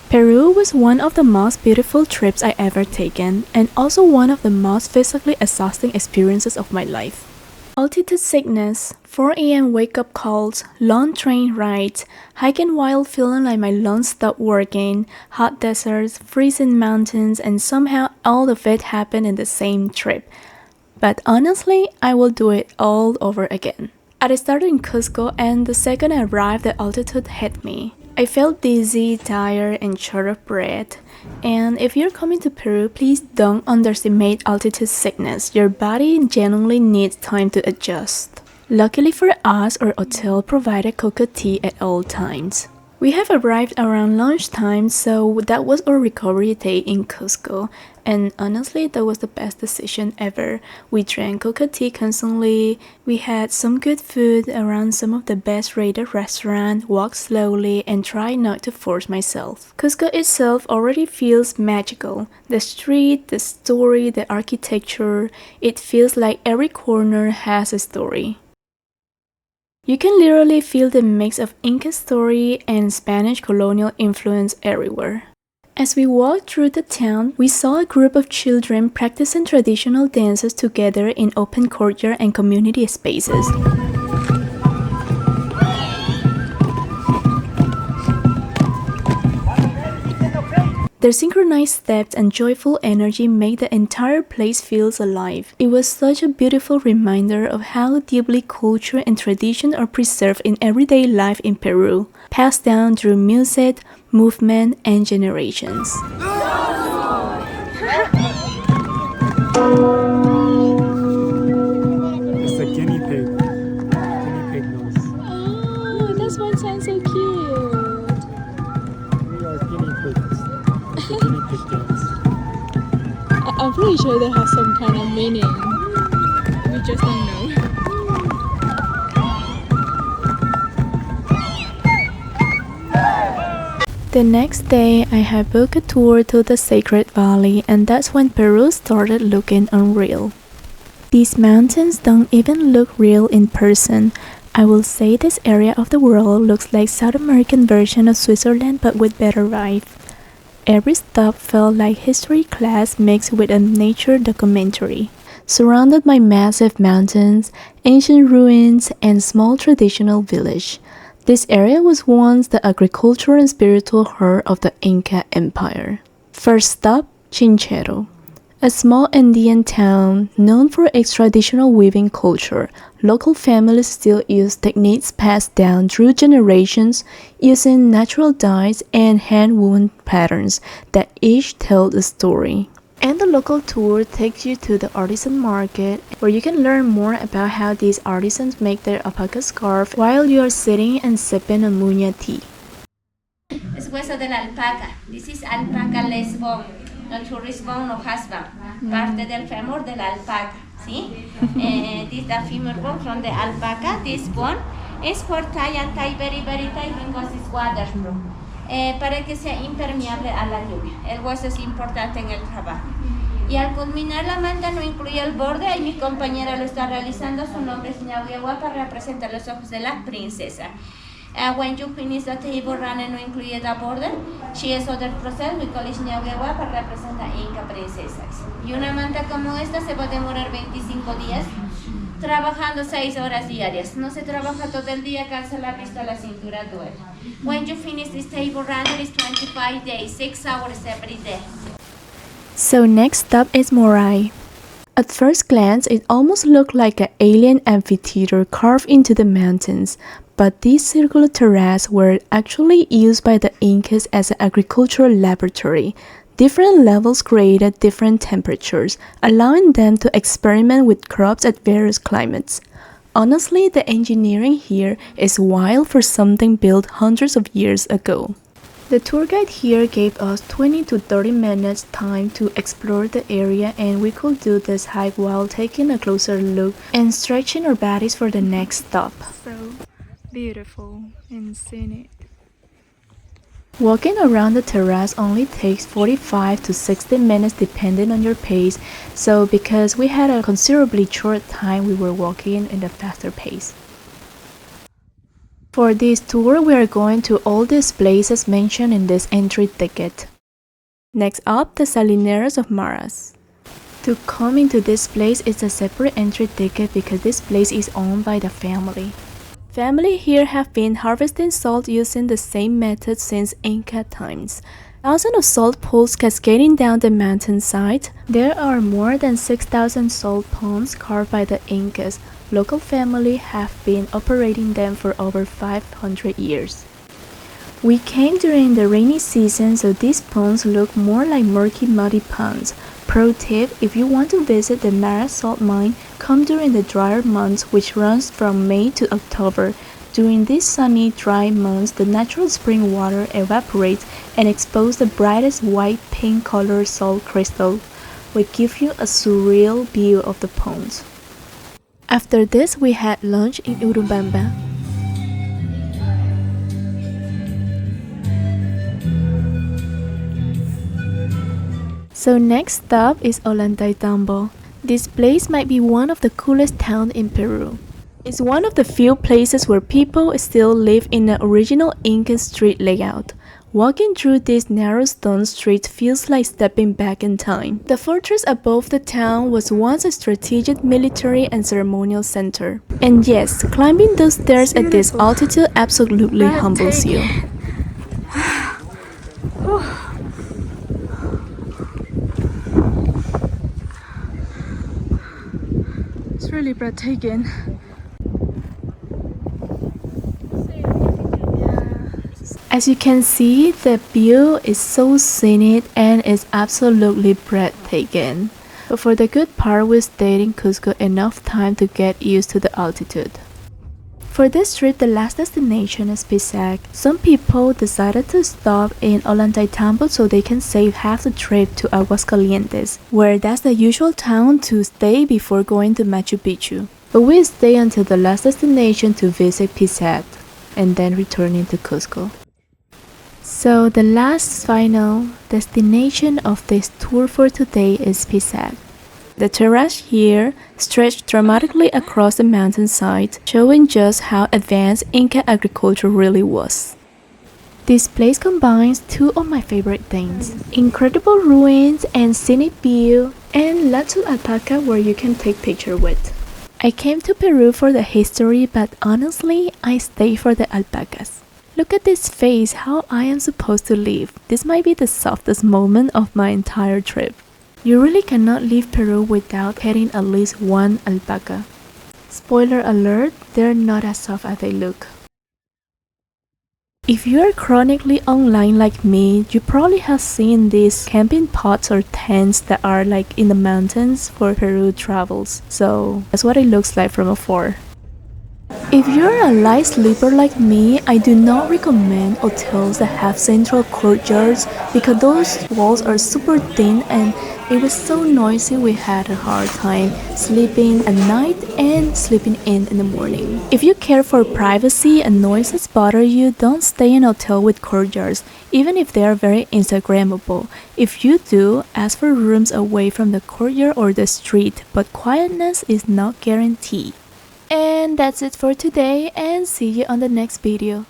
Peru was one of the most beautiful trips I ever taken, and also one of the most physically exhausting experiences of my life. Altitude sickness, 4 a.m. wake-up calls, long train rides, hiking while feeling like my lungs stopped working, hot deserts, freezing mountains, and somehow all of it happened in the same trip. But honestly, I will do it all over again. I started in Cusco, and the second I arrived, the altitude hit me. I felt dizzy, tired, and short of breath. And if you're coming to Peru, please don't underestimate altitude sickness. Your body genuinely needs time to adjust. Luckily for us, our hotel provided cocoa tea at all times. We have arrived around lunchtime, so that was our recovery day in Cusco. And honestly, that was the best decision ever. We drank cocoa tea constantly, we had some good food around some of the best rated restaurants, walked slowly, and tried not to force myself. Cusco itself already feels magical. The street, the story, the architecture, it feels like every corner has a story. You can literally feel the mix of Inca story and Spanish colonial influence everywhere. As we walked through the town, we saw a group of children practicing traditional dances together in open courtyard and community spaces. Their synchronized steps and joyful energy made the entire place feel alive. It was such a beautiful reminder of how deeply culture and tradition are preserved in everyday life in Peru, passed down through music, movement, and generations. It's a guinea pig. Guinea pig nose. Oh, this one sounds so cute. We are guinea pigs. It's a guinea pig dance. I'm pretty sure they have some kind of meaning. We just don't know. The next day, I had booked a tour to the Sacred Valley, and that's when Peru started looking unreal. These mountains don't even look real in person. I will say this area of the world looks like South American version of Switzerland but with better vibe. Every stop felt like history class mixed with a nature documentary. Surrounded by massive mountains, ancient ruins, and small traditional village, this area was once the agricultural and spiritual heart of the Inca Empire. First stop, Chinchero, a small Andean town known for its traditional weaving culture. Local families still use techniques passed down through generations using natural dyes and hand-woven patterns that each tell a story. And the local tour takes you to the artisan market, where you can learn more about how these artisans make their alpaca scarf while you are sitting and sipping a muña tea. Es hueso de la alpaca. This is alpaca leg bone, not tourist bone or husband. Parte del femur de la alpaca. See? This is the femur bone from the alpaca. This bone is for tie and tie very, very tight because it's waterproof. Para que sea impermeable a la lluvia. El hueso es importante en el trabajo. Y al culminar la manta no incluye el borde, ahí mi compañera lo está realizando, su nombre es Ñahuehua, para representar los ojos de la princesa. When you finish the table runner no incluye the border, she is other process, we call it Ñahuehua, para representar Inca princesas. Y una manta como esta se va a demorar 25 días, trabajando 6 horas diarias. No se trabaja todo el día, cansa la vista, la cintura duele. When you finish this table runner, it's 25 days, 6 hours every day. So next stop is Morai. At first glance, it almost looked like an alien amphitheater carved into the mountains, but these circular terraces were actually used by the Incas as an agricultural laboratory. Different levels created different temperatures, allowing them to experiment with crops at various climates. Honestly, the engineering here is wild for something built hundreds of years ago. The tour guide here gave us 20 to 30 minutes time to explore the area, and we could do this hike while taking a closer look and stretching our bodies for the next stop. So beautiful and scenic. Walking around the terrace only takes 45 to 60 minutes depending on your pace, so because we had a considerably short time, we were walking in a faster pace. For this tour, we are going to all these places mentioned in this entry ticket. Next up, the Salineros of Maras. To come into this place is a separate entry ticket because this place is owned by the family. Family here have been harvesting salt using the same method since Inca times. Thousands of salt pools cascading down the mountainside. There are more than 6,000 salt ponds carved by the Incas. Local family have been operating them for over 500 years. We came during the rainy season, so these ponds look more like murky, muddy ponds. Pro tip, if you want to visit the Mara salt mine, come during the drier months, which runs from May to October. During these sunny, dry months, the natural spring water evaporates and exposes the brightest white pink colored salt crystal, which give you a surreal view of the ponds. After this, we had lunch in Urubamba. So next stop is Ollantaytambo. This place might be one of the coolest towns in Peru. It's one of the few places where people still live in the original Inca street layout. Walking through this narrow stone street feels like stepping back in time. The fortress above the town was once a strategic military and ceremonial center. And yes, climbing those stairs at this altitude absolutely humbles you. It's really breathtaking. As you can see, the view is so scenic and is absolutely breathtaking. But for the good part, we stayed in Cusco enough time to get used to the altitude. For this trip, the last destination is Pisac. Some people decided to stop in Ollantaytambo so they can save half the trip to Aguascalientes, where that's the usual town to stay before going to Machu Picchu. But we stay until the last destination to visit Pisac, and then returning to Cusco. So the last final destination of this tour for today is Pisac. The terrace here stretched dramatically across the mountainside, showing just how advanced Inca agriculture really was. This place combines two of my favorite things: incredible ruins and scenic view, and lots of alpaca where you can take pictures with. I came to Peru for the history, but honestly, I stayed for the alpacas. Look at this face, how I am supposed to live. This might be the softest moment of my entire trip. You really cannot leave Peru without petting at least one alpaca. Spoiler alert, they're not as soft as they look. If you are chronically online like me, you probably have seen these camping pots or tents that are like in the mountains for Peru travels. So that's what it looks like from afar. If you're a light sleeper like me, I do not recommend hotels that have central courtyards because those walls are super thin and it was so noisy we had a hard time sleeping at night and sleeping in the morning. If you care for privacy and noises bother you, don't stay in a hotel with courtyards, even if they are very Instagrammable. If you do, ask for rooms away from the courtyard or the street, but quietness is not guaranteed. And that's it for today, and see you on the next video.